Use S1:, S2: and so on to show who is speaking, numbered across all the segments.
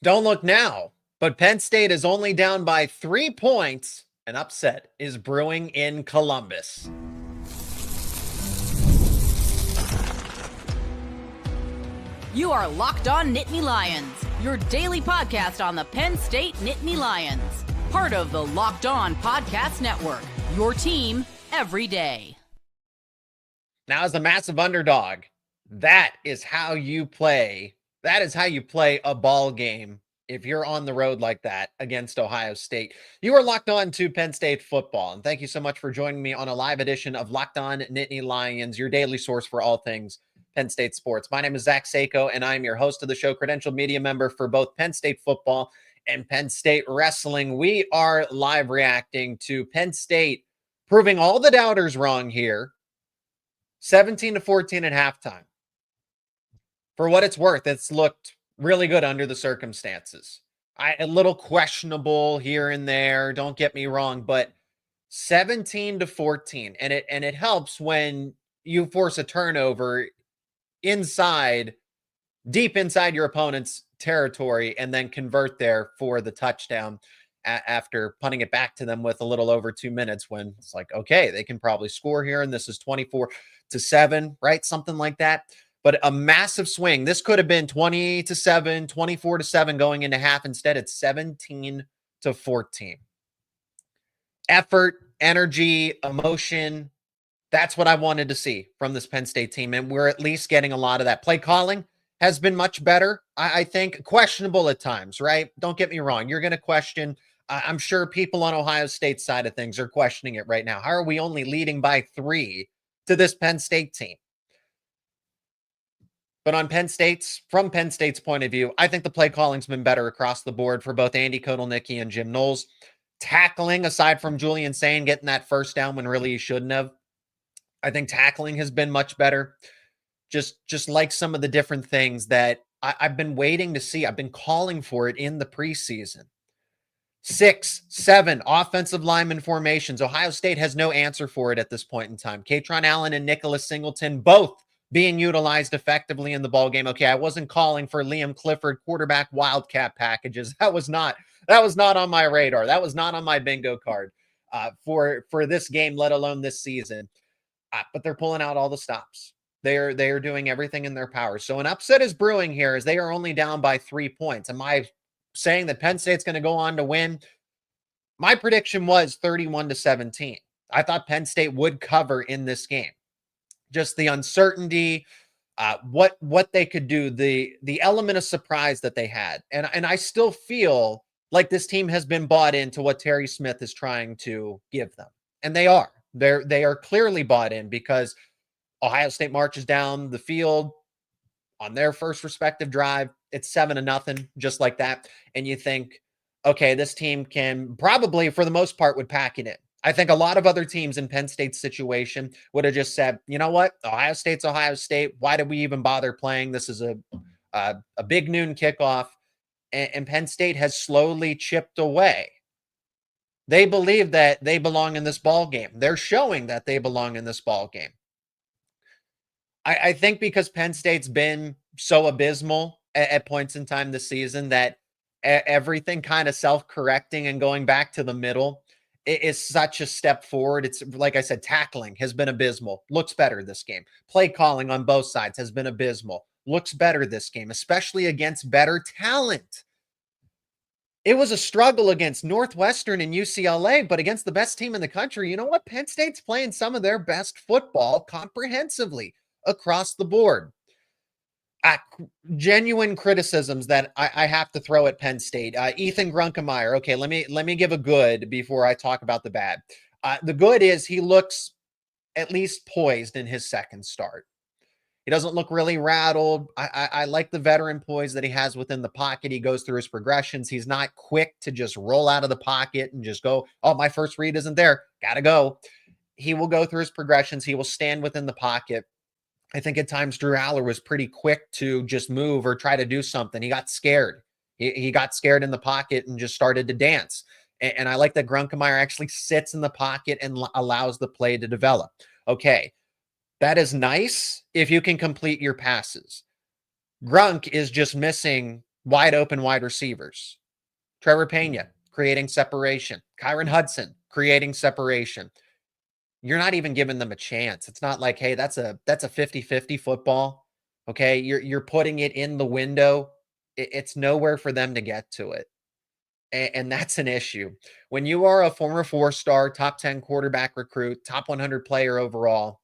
S1: Don't look now, but Penn State is only down by 3 points. An upset is brewing in Columbus.
S2: You are Locked On Nittany Lions, your daily podcast on the Penn State Nittany Lions. Part of the Locked On Podcast Network, your team every day.
S1: Now, as a massive underdog, that is how you play. That is how you play a ball game if you're on the road like that against Ohio State. You are locked on to Penn State football, and thank you so much for joining me on a live edition of Locked On Nittany Lions, your daily source for all things Penn State sports. My name is Zach Sako, and I'm your host of the show, credentialed media member for both Penn State football and Penn State wrestling. We are live reacting to Penn State proving all the doubters wrong here, 17-14 at halftime. For what it's worth, it's looked really good under the circumstances. A little questionable here and there, don't get me wrong, but 17-14, and it helps when you force a turnover deep inside your opponent's territory, and then convert there for the touchdown after punting it back to them with a little over 2 minutes, when it's like, okay, they can probably score here, and this is 24-7, right? Something like that. But a massive swing. This could have been 20-7, 24-7 going into half. Instead, it's 17-14. Effort, energy, emotion. That's what I wanted to see from this Penn State team. And we're at least getting a lot of that. Play calling has been much better. I think questionable at times, right? Don't get me wrong. You're going to question. I'm sure people on Ohio State's side of things are questioning it right now. How are we only leading by 3 to this Penn State team? But from Penn State's point of view, I think the play calling's been better across the board for both Andy Kotelnicki and Jim Knowles. Tackling, aside from Julian Sain getting that first down when really he shouldn't have, I think tackling has been much better. Just like some of the different things that I've been waiting to see. I've been calling for it in the preseason. 6, 7 offensive lineman formations. Ohio State has no answer for it at this point in time. Katron Allen and Nicholas Singleton both being utilized effectively in the ball game. Okay, I wasn't calling for Liam Clifford quarterback wildcat packages. That was not on my radar. That was not on my bingo card for this game, let alone this season. But they're pulling out all the stops. They are doing everything in their power. So an upset is brewing here as they are only down by 3 points. Am I saying that Penn State's going to go on to win? My prediction was 31-17. I thought Penn State would cover in this game. Just the uncertainty, what they could do, the element of surprise that they had. And I still feel like this team has been bought into what Terry Smith is trying to give them. And they are. They are clearly bought in, because Ohio State marches down the field on their first respective drive. It's 7-0, just like that. And you think, okay, this team can probably, for the most part, would pack it in. I think a lot of other teams in Penn State's situation would have just said, you know what? Ohio State's Ohio State. Why did we even bother playing? This is a big noon kickoff. And Penn State has slowly chipped away. They believe that they belong in this ball game. They're showing that they belong in this ball game. I think because Penn State's been so abysmal at points in time this season, that everything kind of self-correcting and going back to the middle is such a step forward. It's like I said, tackling has been abysmal. Looks better this game. Play calling on both sides has been abysmal. Looks better this game, especially against better talent. It was a struggle against Northwestern and UCLA, but against the best team in the country, you know what? Penn State's playing some of their best football comprehensively across the board. Genuine criticisms that I have to throw at Penn State. Ethan Grunkemeyer. Okay, let me give a good before I talk about the bad. The good is he looks at least poised in his second start. He doesn't look really rattled. I like the veteran poise that he has within the pocket. He goes through his progressions. He's not quick to just roll out of the pocket and just go, oh, my first read isn't there. Gotta go. He will go through his progressions. He will stand within the pocket. I think at times Drew Aller was pretty quick to just move or try to do something. He got scared. He got scared in the pocket and just started to dance. And I like that Grunkemeyer actually sits in the pocket and allows the play to develop. Okay, that is nice if you can complete your passes. Grunk is just missing wide open wide receivers. Trevor Pena creating separation. Kyron Hudson creating separation. You're not even giving them a chance. It's not like, hey, that's a 50-50 football. Okay, you're putting it in the window. It's nowhere for them to get to it. And that's an issue. When you are a former 4-star, top 10 quarterback recruit, top 100 player overall,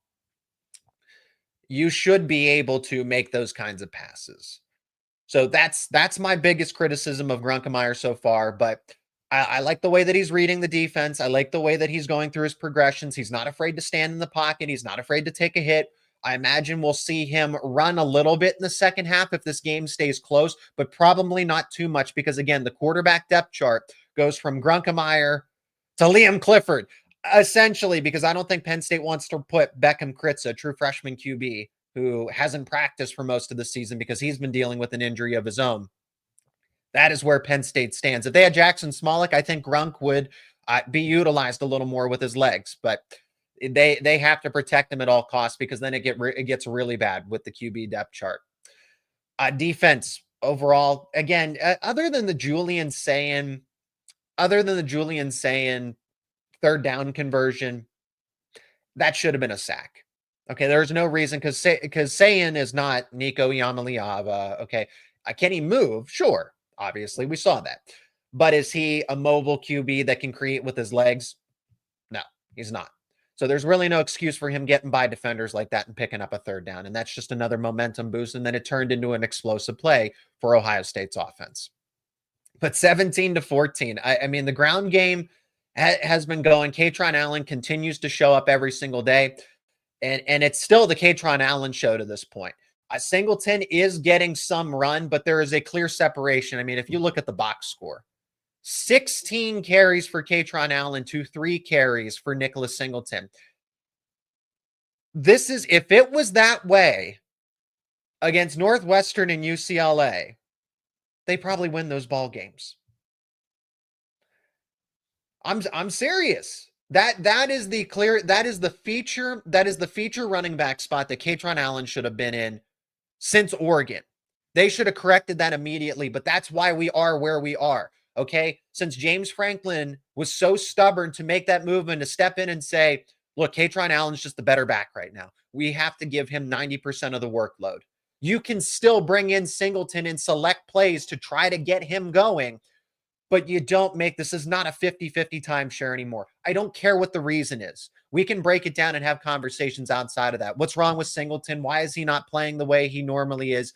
S1: you should be able to make those kinds of passes. So that's my biggest criticism of Grunkemeyer so far. But I like the way that he's reading the defense. I like the way that he's going through his progressions. He's not afraid to stand in the pocket. He's not afraid to take a hit. I imagine we'll see him run a little bit in the second half if this game stays close, but probably not too much because, again, the quarterback depth chart goes from Grunkemeyer to Liam Clifford, essentially, because I don't think Penn State wants to put Beckham Kritza, true freshman QB, who hasn't practiced for most of the season because he's been dealing with an injury of his own. That is where Penn State stands. If they had Jackson Smolik, I think Grunk would be utilized a little more with his legs, but they have to protect him at all costs because then it gets really bad with the QB depth chart. Defense overall, again, other than the Julian Sayin third down conversion, that should have been a sack. Okay, there's no reason because Sayin is not Nico Iamaleava. Okay, can he move? Sure, obviously we saw that, but is he a mobile QB that can create with his legs? No, he's not. So there's really no excuse for him getting by defenders like that and picking up a third down. And that's just another momentum boost. And then it turned into an explosive play for Ohio State's offense. But 17-14, I mean, the ground game has been going. Katron Allen continues to show up every single day. And it's still the Katron Allen show to this point. Singleton is getting some run, but there is a clear separation. I mean, if you look at the box score, 16 carries for Katron Allen to 3 carries for Nicholas Singleton. This is, if it was that way against Northwestern and UCLA, they probably win those ball games. I'm serious. That is the feature running back spot that Katron Allen should have been in since Oregon. They should have corrected that immediately, but that's why we are where we are. Okay, since James Franklin was so stubborn to make that movement, to step in and say, look, Katron Allen's just the better back right now. We have to give him 90% of the workload. You can still bring in Singleton in select plays to try to get him going, but you don't make, this is not a 50-50 timeshare anymore. I don't care what the reason is. We can break it down and have conversations outside of that. What's wrong with Singleton? Why is he not playing the way he normally is?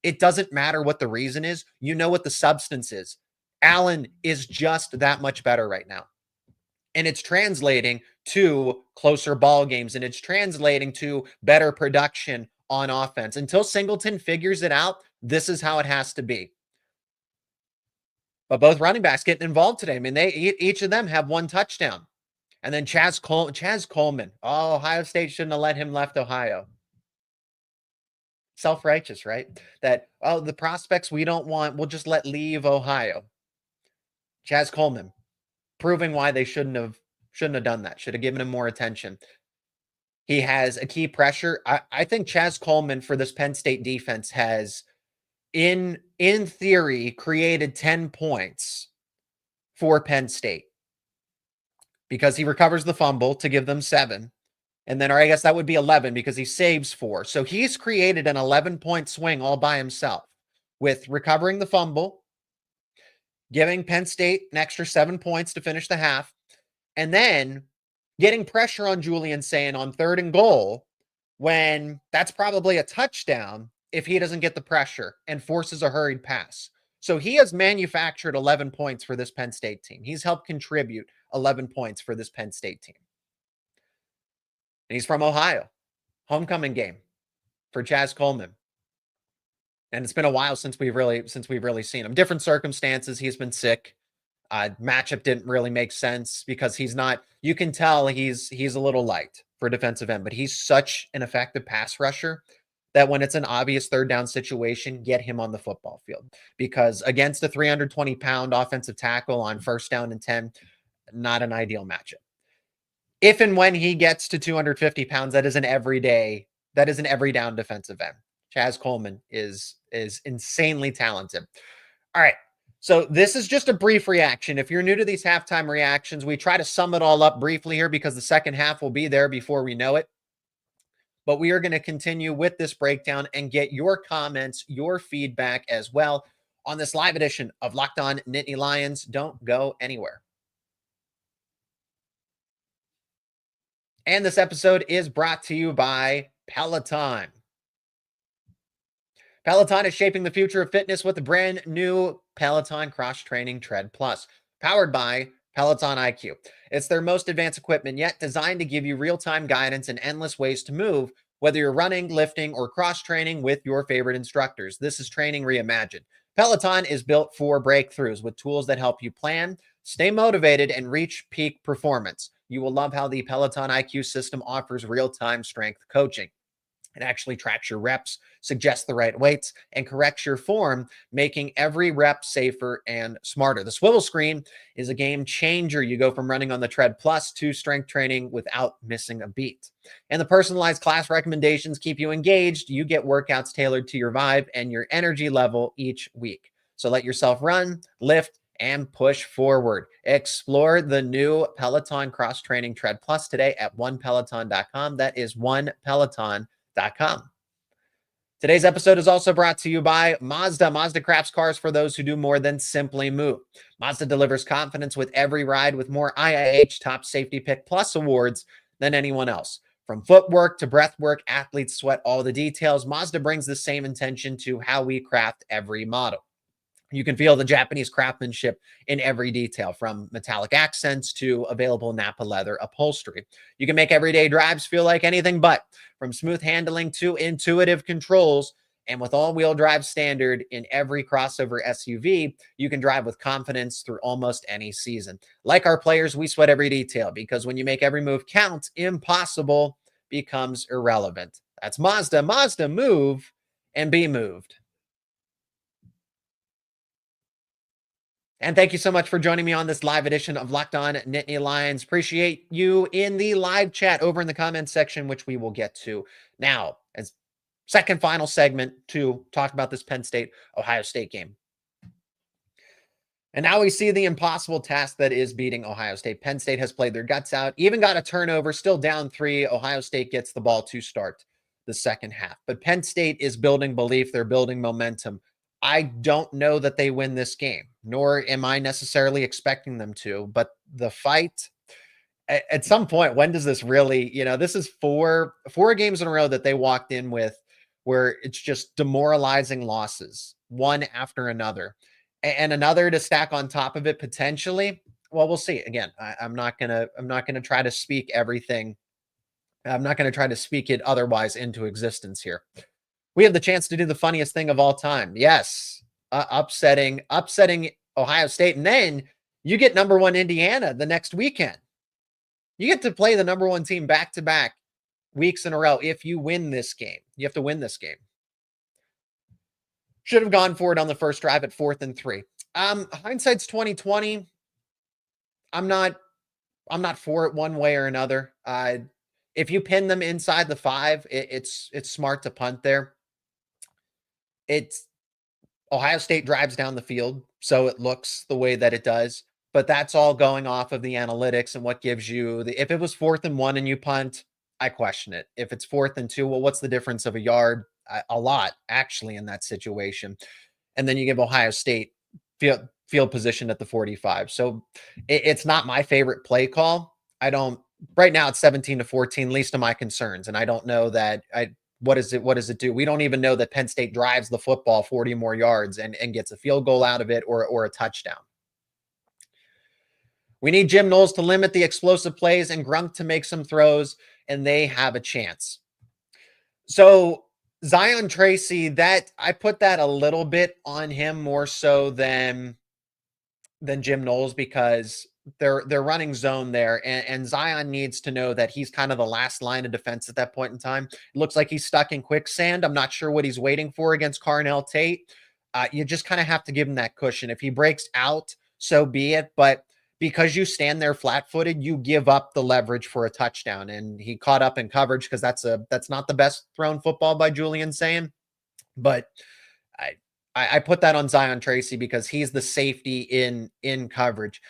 S1: It doesn't matter what the reason is. You know what the substance is. Allen is just that much better right now. And it's translating to closer ball games, and it's translating to better production on offense. Until Singleton figures it out, this is how it has to be. But both running backs getting involved today. I mean, each of them have 1 touchdown. And then Chaz Coleman. Oh, Ohio State shouldn't have let him left Ohio. Self-righteous, right? That, oh, the prospects we don't want, we'll just let leave Ohio. Chaz Coleman, proving why they shouldn't have done that. Should have given him more attention. He has a key pressure. I think Chaz Coleman for this Penn State defense has, in theory, created 10 points for Penn State because he recovers the fumble to give them 7. And then, or I guess that would be 11 because he saves 4. So he's created an 11-point swing all by himself with recovering the fumble, giving Penn State an extra 7 points to finish the half, and then getting pressure on Julian Sayin on 3rd and goal when that's probably a touchdown if he doesn't get the pressure and forces a hurried pass. So he has manufactured 11 points for this Penn State team. He's helped contribute 11 points for this Penn State team. And he's from Ohio. Homecoming game for Chaz Coleman. And it's been a while since we've really seen him. Different circumstances. He's been sick. Matchup didn't really make sense because he's not, you can tell he's a little light for defensive end, but he's such an effective pass rusher that when it's an obvious 3rd down situation, get him on the football field. Because against a 320-pound offensive tackle on 1st down and 10, not an ideal matchup. If and when he gets to 250 pounds, that is an every down defensive end. Chaz Coleman is insanely talented. All right. So this is just a brief reaction. If you're new to these halftime reactions, we try to sum it all up briefly here because the second half will be there before we know it. But we are going to continue with this breakdown and get your comments, your feedback as well on this live edition of Locked On Nittany Lions. Don't go anywhere. And this episode is brought to you by Peloton. Peloton is shaping the future of fitness with the brand new Peloton Cross Training Tread Plus, powered by Peloton IQ. It's their most advanced equipment yet, designed to give you real-time guidance and endless ways to move, whether you're running, lifting, or cross-training with your favorite instructors. This is training reimagined. Peloton is built for breakthroughs with tools that help you plan, stay motivated, and reach peak performance. You will love how the Peloton IQ system offers real-time strength coaching. It actually tracks your reps, suggests the right weights, and corrects your form, making every rep safer and smarter. The swivel screen is a game changer. You go from running on the Tread Plus to strength training without missing a beat. And the personalized class recommendations keep you engaged. You get workouts tailored to your vibe and your energy level each week. So let yourself run, lift, and push forward. Explore the new Peloton Cross Training Tread Plus today at onepeloton.com. That is onepeloton.com. Today's episode is also brought to you by Mazda. Mazda crafts cars for those who do more than simply move. Mazda delivers confidence with every ride with more IIH Top Safety Pick Plus awards than anyone else. From footwork to breath work, athletes sweat all the details. Mazda brings the same intention to how we craft every model. You can feel the Japanese craftsmanship in every detail, from metallic accents to available Napa leather upholstery. You can make everyday drives feel like anything but, from smooth handling to intuitive controls. And with all-wheel drive standard in every crossover SUV, you can drive with confidence through almost any season. Like our players, we sweat every detail because when you make every move count, impossible becomes irrelevant. That's Mazda. Mazda, move and be moved. And thank you so much for joining me on this live edition of Locked On Nittany Lions. Appreciate you in the live chat over in the comments section, which we will get to now as second final segment to talk about this Penn State Ohio State game. And now we see the impossible task that is beating Ohio State. Penn State has played their guts out, even got a turnover, still down 3. Ohio State gets the ball to start the second half. But Penn State is building belief. They're building momentum. I don't know that they win this game, nor am I necessarily expecting them to, but the fight at some point, when does this really, this is four games in a row that they walked in with where it's just demoralizing losses, one after another, and another to stack on top of it potentially. Well, we'll see. Again, I'm not gonna try to speak everything. I'm not going to try to speak it otherwise into existence here. We have the chance to do the funniest thing of all time. Yes, upsetting Ohio State. And then you get number 1 Indiana the next weekend. You get to play the number 1 team back-to-back weeks in a row. If you win this game, you have to win this game. Should have gone for it on the first drive at 4th and 3. Hindsight's 2020. I'm not for it one way or another. If you pin them inside the 5, it's smart to punt there. It's Ohio State drives down the field, so it looks the way that it does. But that's all going off of the analytics and what gives you if it was 4th and 1 and you punt, I question it. If it's 4th and 2, well, what's the difference of a yard? A lot, actually, in that situation. And then you give Ohio State field position at the 45. So it's not my favorite play call. Right now it's 17-14, least of my concerns. And I don't know that what does it do? We don't even know that Penn State drives the football 40 more yards and gets a field goal out of it or a touchdown. We need Jim Knowles to limit the explosive plays and Grunk to make some throws, and they have a chance. So Zion Tracy, that I put that a little bit on him more so than Jim Knowles, because they're running zone there, and Zion needs to know that he's kind of the last line of defense at that point in time. It looks like he's stuck in quicksand. I'm not sure what he's waiting for against Carnell Tate. You just kind of have to give him that cushion. If he breaks out, so be it. But because you stand there flat-footed, you give up the leverage for a touchdown. And he caught up in coverage because that's not the best thrown football by Julian Sayin. But I put that on Zion Tracy because he's the safety in coverage.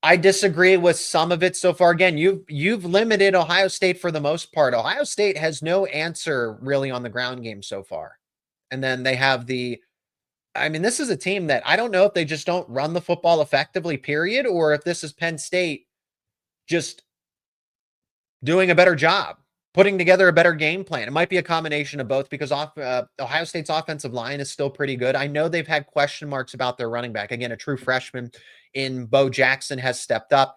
S1: I disagree with some of it so far. Again, you've limited Ohio State for the most part. Ohio State has no answer really on the ground game so far. And then they have this is a team that I don't know if they just don't run the football effectively, period, or if this is Penn State just doing a better job, putting together a better game plan. It might be a combination of both because Ohio State's offensive line is still pretty good. I know they've had question marks about their running back. Again, a true freshman in Bo Jackson has stepped up.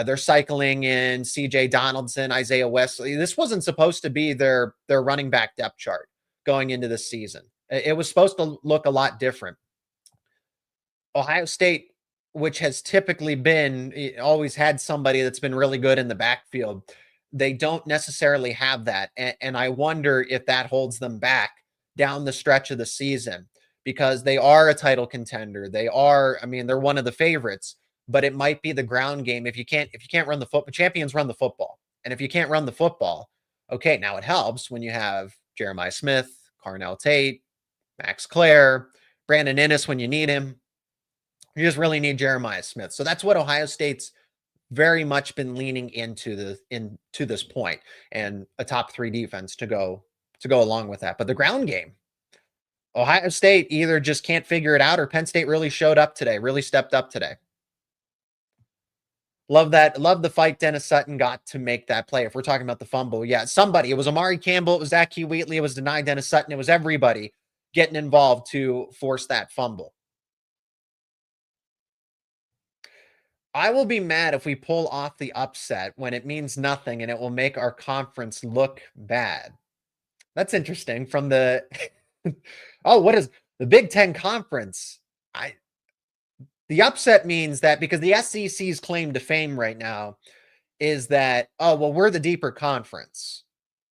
S1: They're cycling in CJ Donaldson, Isaiah Wesley. This wasn't supposed to be their running back depth chart going into the season. It was supposed to look a lot different. Ohio State, which has typically always had somebody that's been really good in the backfield, they don't necessarily have that. And I wonder if that holds them back down the stretch of the season because they are a title contender. They're one of the favorites, but it might be the ground game. If you can't run the football, champions run the football. And if you can't run the football, okay, now it helps when you have Jeremiah Smith, Carnell Tate, Max Clare, Brandon Inniss when you need him. You just really need Jeremiah Smith. So that's what Ohio State's very much been leaning into this point, and a top 3 defense to go along with that. But the ground game, Ohio State either just can't figure it out, or Penn State really showed up today, really stepped up today. Love that. Love the fight Dennis Sutton got to make that play. If we're talking about the fumble, yeah, somebody. It was Amari Campbell. It was Zach Wheatley. It was denied Dennis Sutton. It was everybody getting involved to force that fumble. I will be mad if we pull off the upset when it means nothing and it will make our conference look bad. That's interesting. From the what is the Big Ten Conference? The upset means that because the SEC's claim to fame right now is that, we're the deeper conference.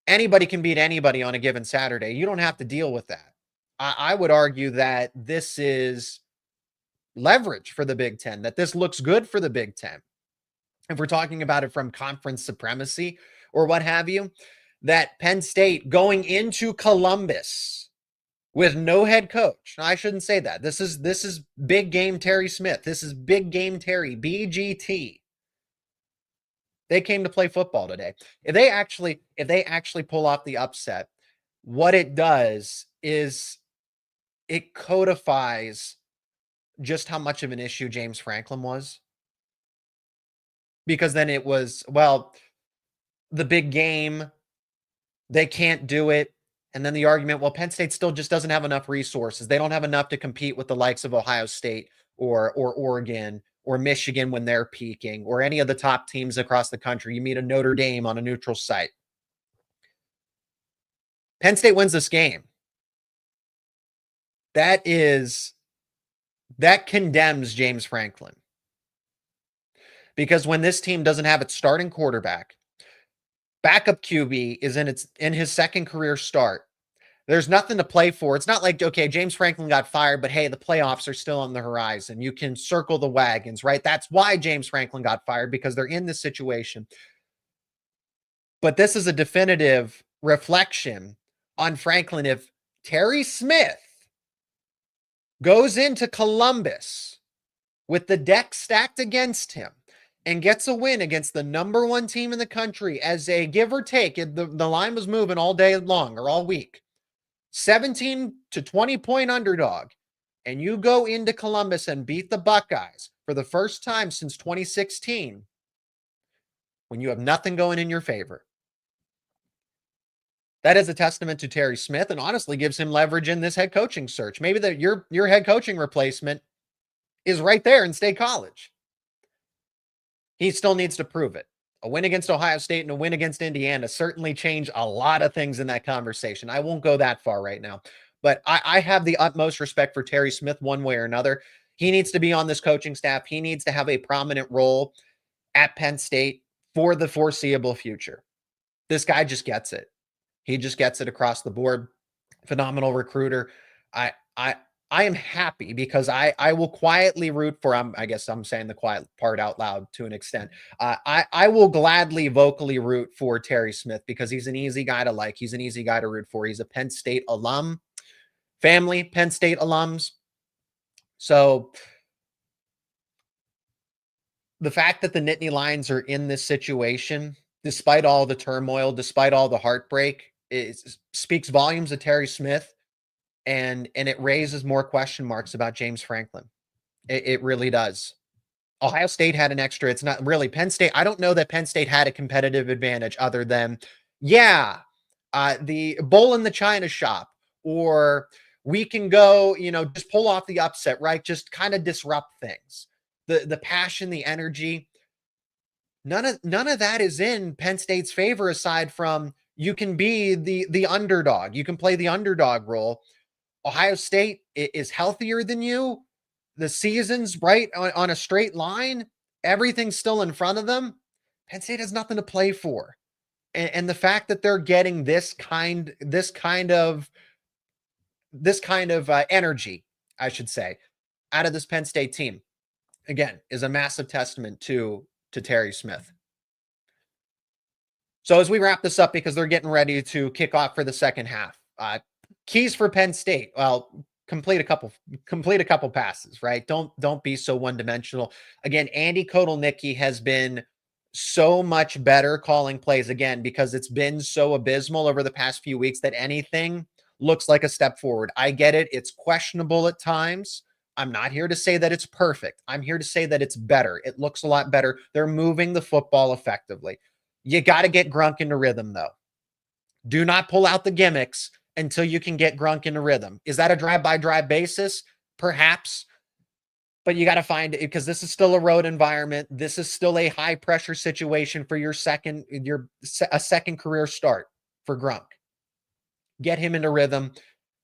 S1: Anybody can beat anybody on a given Saturday. You don't have to deal with that. I would argue that this is leverage for the Big Ten, that this looks good for the Big Ten. If we're talking about it from conference supremacy or what have you, that Penn State going into Columbus with no head coach. I shouldn't say that. This is big game Terry Smith. This is big game Terry, BGT. They came to play football today. If they actually pull off the upset, what it does is it codifies just how much of an issue James Franklin was. Because then it was, the big game, they can't do it. And then the argument, Penn State still just doesn't have enough resources. They don't have enough to compete with the likes of Ohio State or Oregon or Michigan when they're peaking, or any of the top teams across the country. You meet a Notre Dame on a neutral site. Penn State wins this game. That condemns James Franklin. Because when this team doesn't have its starting quarterback, backup QB is in his second career start, there's nothing to play for. It's not like, okay, James Franklin got fired, but hey, the playoffs are still on the horizon. You can circle the wagons, right? That's why James Franklin got fired, because they're in this situation. But this is a definitive reflection on Franklin. If Terry Smith goes into Columbus with the deck stacked against him and gets a win against the number 1 team in the country as a give or take, the line was moving all day long or all week, 17 to 20 point underdog, and you go into Columbus and beat the Buckeyes for the first time since 2016, when you have nothing going in your favor, that is a testament to Terry Smith, and honestly gives him leverage in this head coaching search. Maybe your head coaching replacement is right there in State College. He still needs to prove it. A win against Ohio State and a win against Indiana certainly change a lot of things in that conversation. I won't go that far right now, but I have the utmost respect for Terry Smith one way or another. He needs to be on this coaching staff. He needs to have a prominent role at Penn State for the foreseeable future. This guy just gets it. He just gets it across the board. Phenomenal recruiter. I am happy because I will quietly root for, I guess I'm saying the quiet part out loud to an extent. I will gladly vocally root for Terry Smith because he's an easy guy to like. He's an easy guy to root for. He's a Penn State alum. family Penn State alums. So the fact that the Nittany Lions are in this situation, despite all the turmoil, despite all the heartbreak, speaks volumes of Terry Smith, and it raises more question marks about James Franklin. It really does. Ohio State had an extra. It's not really Penn State. I don't know that Penn State had a competitive advantage other than, the bull in the china shop, or we can go, just pull off the upset, right? Just kind of disrupt things. The passion, the energy, none of that is in Penn State's favor, aside from you can be the underdog. You can play the underdog role. Ohio State is healthier than you. The season's right on a straight line. Everything's still in front of them. Penn State has nothing to play for. And the fact that they're getting this kind of energy, I should say, out of this Penn State team, again, is a massive testament to Terry Smith. So as we wrap this up, because they're getting ready to kick off for the second half, keys for Penn State. Well, complete a couple passes, right? Don't be so one-dimensional. Again, Andy Kotelnicki has been so much better calling plays, again, because it's been so abysmal over the past few weeks that anything looks like a step forward. I get it. It's questionable at times. I'm not here to say that it's perfect. I'm here to say that it's better. It looks a lot better. They're moving the football effectively. You got to get Grunk into rhythm, though. Do not pull out the gimmicks until you can get Grunk into rhythm. Is that a drive-by-drive basis? Perhaps. But you got to find it, because this is still a road environment. This is still a high-pressure situation for a second career start for Grunk. Get him into rhythm,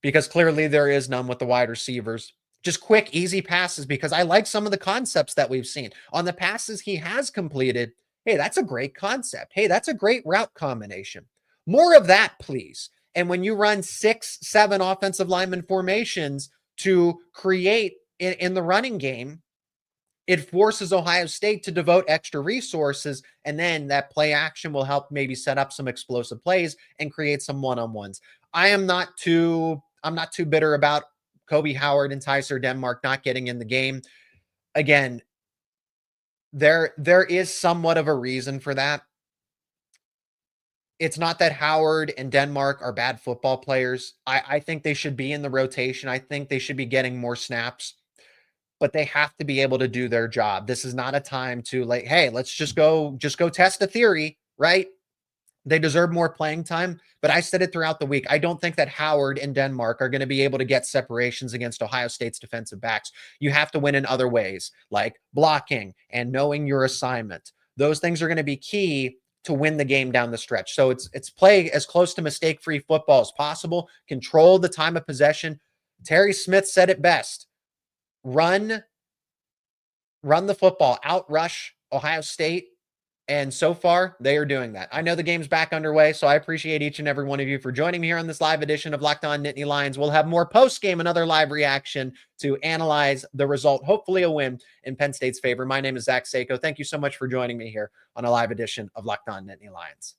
S1: because clearly there is none with the wide receivers. Just quick, easy passes, because I like some of the concepts that we've seen. On the passes he has completed, hey, that's a great concept. Hey, that's a great route combination. More of that, please. And when you run 6, 7 offensive lineman formations to create in the running game, it forces Ohio State to devote extra resources, and then that play action will help maybe set up some explosive plays and create some one-on-ones. I'm not too bitter about Kobe Howard and Tyser Denmark not getting in the game. Again, there is somewhat of a reason for that. It's not that Howard and Denmark are bad football players. I think they should be in the rotation. I think they should be getting more snaps, but they have to be able to do their job. This is not a time to, like, hey, let's just go test a theory, right? They deserve more playing time, but I said it throughout the week. I don't think that Howard and Denmark are going to be able to get separations against Ohio State's defensive backs. You have to win in other ways, like blocking and knowing your assignment. Those things are going to be key to win the game down the stretch. So it's play as close to mistake-free football as possible. Control the time of possession. Terry Smith said it best. Run the football, outrush Ohio State. And so far, they are doing that. I know the game's back underway, so I appreciate each and every one of you for joining me here on this live edition of Locked On Nittany Lions. We'll have more post-game, another live reaction to analyze the result, hopefully a win in Penn State's favor. My name is Zach Sako. Thank you so much for joining me here on a live edition of Locked On Nittany Lions.